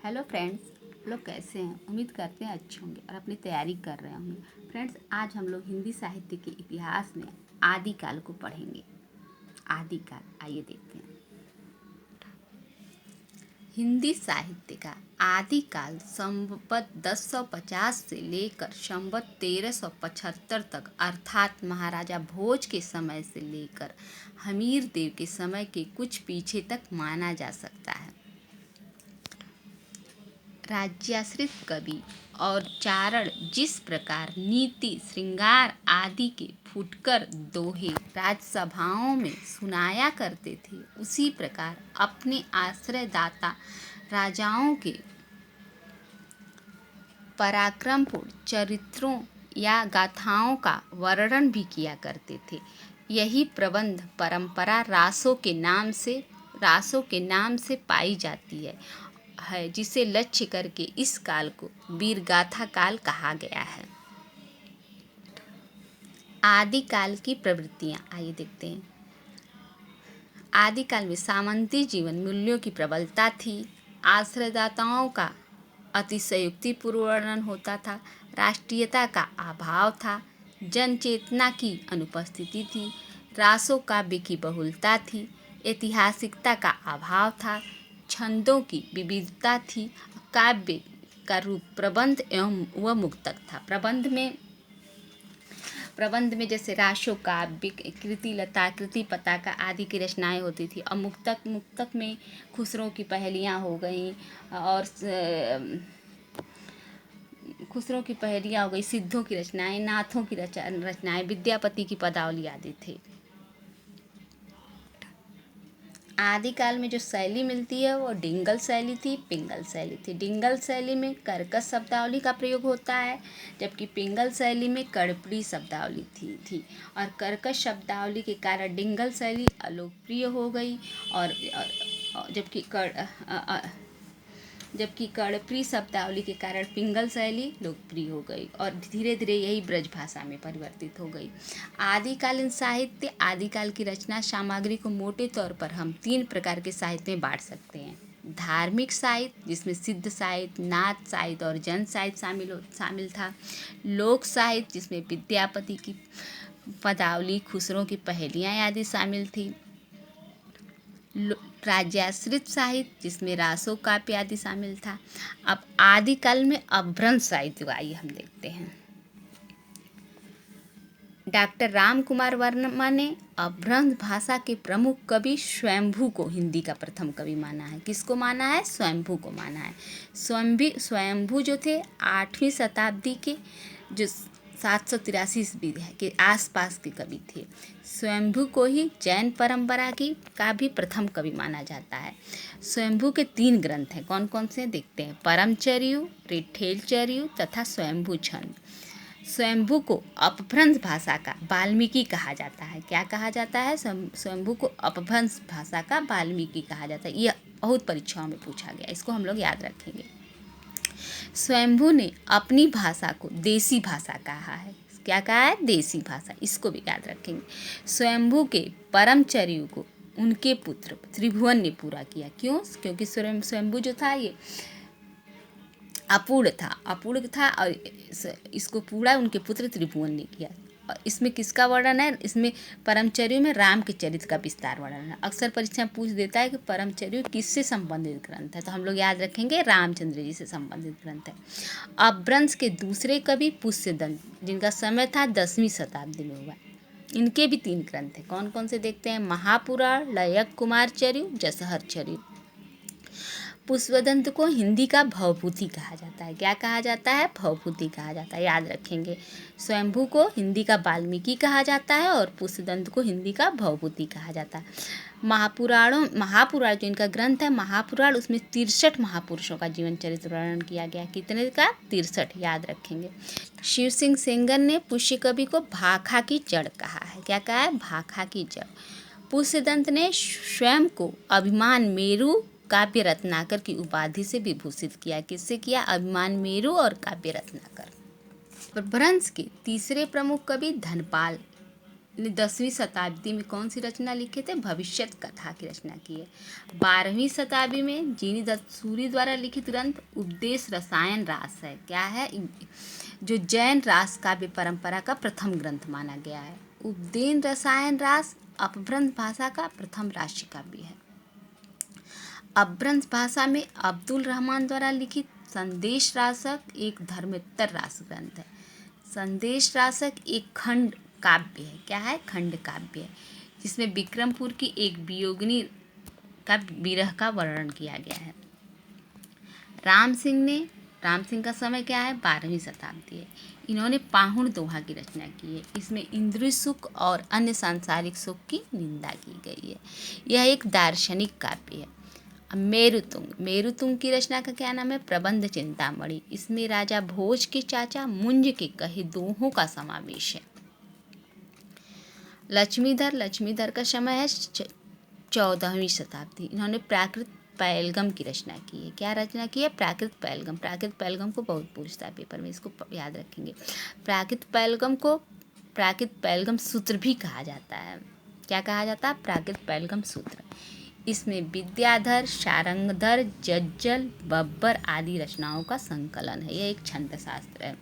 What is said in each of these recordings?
Hello friends, लोग कैसे हैं। उम्मीद करते हैं अच्छे होंगे और अपनी तैयारी कर रहे होंगे। फ्रेंड्स, आज हम लोग हिंदी साहित्य के इतिहास में आदिकाल को पढ़ेंगे। आदिकाल, आइए देखते हैं। हिंदी साहित्य का आदिकाल संवत 1050 से लेकर संवत 1375 तक अर्थात महाराजा भोज के समय से लेकर हमीर देव के समय के कुछ पीछे तक माना जा सकता है। राज्याश्रित कवि और चारण जिस प्रकार नीति श्रृंगार आदि के फुटकर दोहे राजसभाओं में सुनाया करते थे, उसी प्रकार अपने आश्रयदाता राजाओं के पराक्रमपूर्ण चरित्रों या गाथाओं का वर्णन भी किया करते थे। यही प्रबंध परंपरा रासों के नाम से पाई जाती है, जिसे लक्ष्य करके इस काल को वीरगाथा काल कहा गया है। आदिकाल की प्रवृत्तियां, आइए देखते हैं। आदिकाल में सामंती जीवन मूल्यों की प्रबलता थी। आश्रयदाताओं का अतिशयोक्तिपूर्ण वर्णन होता था। राष्ट्रीयता का अभाव था। जन चेतना की अनुपस्थिति थी। रासो काव्य की बहुलता थी। ऐतिहासिकता का अभाव था। छंदों की विविधता थी। काव्य का रूप प्रबंध एवं व मुक्तक था। प्रबंध में जैसे रासो काव्य, कृति लता, कृति पताका आदि की रचनाएं होती थी। और मुक्तक में खुसरों की पहेलियां हो गई और सिद्धों की रचनाएं, नाथों की रचनाएं, विद्यापति की पदावली आदि थे। आदिकाल में जो शैली मिलती है वो डिंगल शैली थी, पिंगल शैली थी। डिंगल शैली में कर्कश शब्दावली का प्रयोग होता है, जबकि पिंगल शैली में कड़पड़ी शब्दावली थी। और कर्कश शब्दावली के कारण डिंगल शैली अलोकप्रिय हो गई और जबकि कड़पड़ी शब्दावली के कारण पिंगल शैली लोकप्रिय हो गई और धीरे धीरे यही ब्रज भाषा में परिवर्तित हो गई। आदिकालीन साहित्य, आदिकाल की रचना सामग्री को मोटे तौर पर हम 3 प्रकार के साहित्य में बांट सकते हैं। धार्मिक साहित्य, जिसमें सिद्ध साहित्य, नाथ साहित्य और जन साहित्य शामिल था। लोक साहित्य, जिसमें विद्यापति की पदावली, खुसरों की पहेलियाँ आदि शामिल थी। राज्याश्रित साहित्य, जिसमें रासो काव्य आदि शामिल था। अब आदिकाल में अपभ्रंश साहित्य, आइए हम देखते हैं। डॉक्टर राम कुमार वर्मा ने अपभ्रंश भाषा के प्रमुख कवि स्वयंभू को हिंदी का प्रथम कवि माना है। किसको माना है? स्वयंभू को माना है। स्वयंभू जो थे 8वीं शताब्दी के, जो 783 ईस्वी के आसपास के कवि थे। स्वयंभू को ही जैन परंपरा का भी प्रथम कवि माना जाता है। स्वयंभू के 3 ग्रंथ हैं। कौन कौन से देखते हैं? परमचर्यु, रिठेलचर्यु तथा स्वयंभू छंद। स्वयंभू को अपभ्रंश भाषा का वाल्मीकि कहा जाता है। क्या कहा जाता है? स्वयंभू को अपभ्रंश भाषा का वाल्मीकि कहा जाता है। यह बहुत परीक्षाओं में पूछा गया, इसको हम लोग याद रखेंगे। स्वयंभू ने अपनी भाषा को देसी भाषा कहा है। क्या कहा है? देसी भाषा, इसको भी याद रखेंगे। स्वयंभू के परमचर्यु को उनके पुत्र त्रिभुवन ने पूरा किया। क्यों? क्योंकि स्वयंभू जो था ये अपूर्ण था और इसको पूरा उनके पुत्र त्रिभुवन ने किया। और इसमें किसका वर्णन है? इसमें परमचर्यु में राम के चरित्र का विस्तार वर्णन है। अक्सर परीक्षा पूछ देता है कि परमचर्यु किससे संबंधित ग्रंथ है, तो हम लोग याद रखेंगे रामचंद्र जी से संबंधित ग्रंथ है। अपभ्रंश के दूसरे कवि पुष्यदंत, जिनका समय था 10वीं शताब्दी में हुआ। इनके भी 3 ग्रंथ हैं। कौन कौन से देखते हैं? महापुराण, लयक कुमारचर्यु, जसहरचर्यु। पुष्पदंत को हिंदी का भवभूति कहा जाता है। क्या कहा जाता है? भवभूति कहा जाता है, याद रखेंगे। स्वयंभू को हिंदी का वाल्मीकि कहा जाता है और पुष्पदंत को हिंदी का भवभूति कहा जाता है। महापुराण जो इनका ग्रंथ है महापुराण, उसमें 63 महापुरुषों का जीवन चरित्र वर्णन किया गया। कितने का? 63, याद रखेंगे। शिव सिंह सेंगर ने पुष्य कवि को भाखा की जड़ कहा है। क्या कहा है? भाखा की जड़। पुष्यदंत ने स्वयं को अभिमान मेरु काव्य रत्नाकर की उपाधि से विभूषित किया। किससे किया? अभिमान मेरु और काव्य रत्नाकर। अपभ्रंश के तीसरे प्रमुख कवि धनपाल ने 10वीं शताब्दी में कौन सी रचना लिखे थे? भविष्यत कथा की रचना की है। 12वीं शताब्दी में जीनी दत्त सूरी द्वारा लिखित ग्रंथ उपदेश रसायन रास है। क्या है? जो जैन रास काव्य परंपरा का प्रथम ग्रंथ माना गया है। उपदेश रसायन रास अपभ्रंश भाषा का प्रथम राष्ट्रीय काव्य है। अपभ्रंश भाषा में अब्दुल रहमान द्वारा लिखित संदेश रासक एक धर्मेत्तर रास ग्रंथ है। संदेश रासक एक खंड काव्य है। क्या है? खंड काव्य है, जिसमें विक्रमपुर की एक वियोगिनी का विरह का वर्णन किया गया है। राम सिंह का समय क्या है? 12वीं शताब्दी है। इन्होंने पाहुण दोहा की रचना की है। इसमें इंद्रिय सुख और अन्य सांसारिक सुख की निंदा की गई है। यह एक दार्शनिक काव्य है। अब मेरुतुंग की रचना का क्या नाम है? प्रबंध चिंतामणि। इसमें राजा भोज के चाचा मुंज के कहे दोहों का समावेश है। लक्ष्मीधर का समय है 14वीं शताब्दी। इन्होंने प्राकृत पैलगम की रचना की है। क्या रचना की है? प्राकृत पैलगम को बहुत पूछता है पेपर में, इसको याद रखेंगे। प्राकृत पैलगम सूत्र भी कहा जाता है। क्या कहा जाता है? प्राकृत पैलगम सूत्र। इसमें विद्याधर, शारंगधर, जज्जल, बब्बर आदि रचनाओं का संकलन है। यह एक छंद शास्त्र है।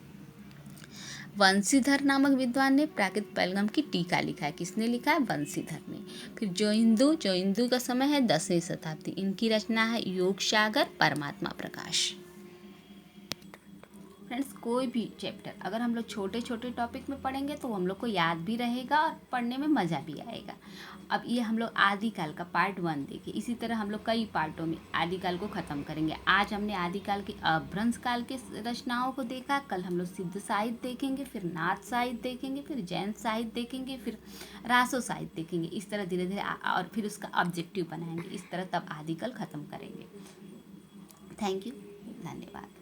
वंशीधर नामक विद्वान ने प्राकृत पैलगम की टीका लिखा है। किसने लिखा है? वंशीधर ने। फिर जोइंदू का समय है 10वीं शताब्दी। इनकी रचना है योग सागर, परमात्मा प्रकाश। फ्रेंड्स, कोई भी चैप्टर अगर हम लोग छोटे छोटे टॉपिक में पढ़ेंगे तो हम लोग को याद भी रहेगा और पढ़ने में मज़ा भी आएगा। अब ये हम लोग आदिकाल का पार्ट 1 देखे। इसी तरह हम लोग कई पार्टों में आदिकाल को ख़त्म करेंगे। आज हमने आदिकाल के अपभ्रंश काल के रचनाओं को देखा। कल हम लोग सिद्ध साहित्य देखेंगे, फिर नाथ साहित्य देखेंगे, फिर जैन साहित्य देखेंगे, फिर रासो साहित्य देखेंगे। इस तरह धीरे धीरे और फिर उसका ऑब्जेक्टिव बनाएंगे। इस तरह तब आदिकाल ख़त्म करेंगे। थैंक यू, धन्यवाद।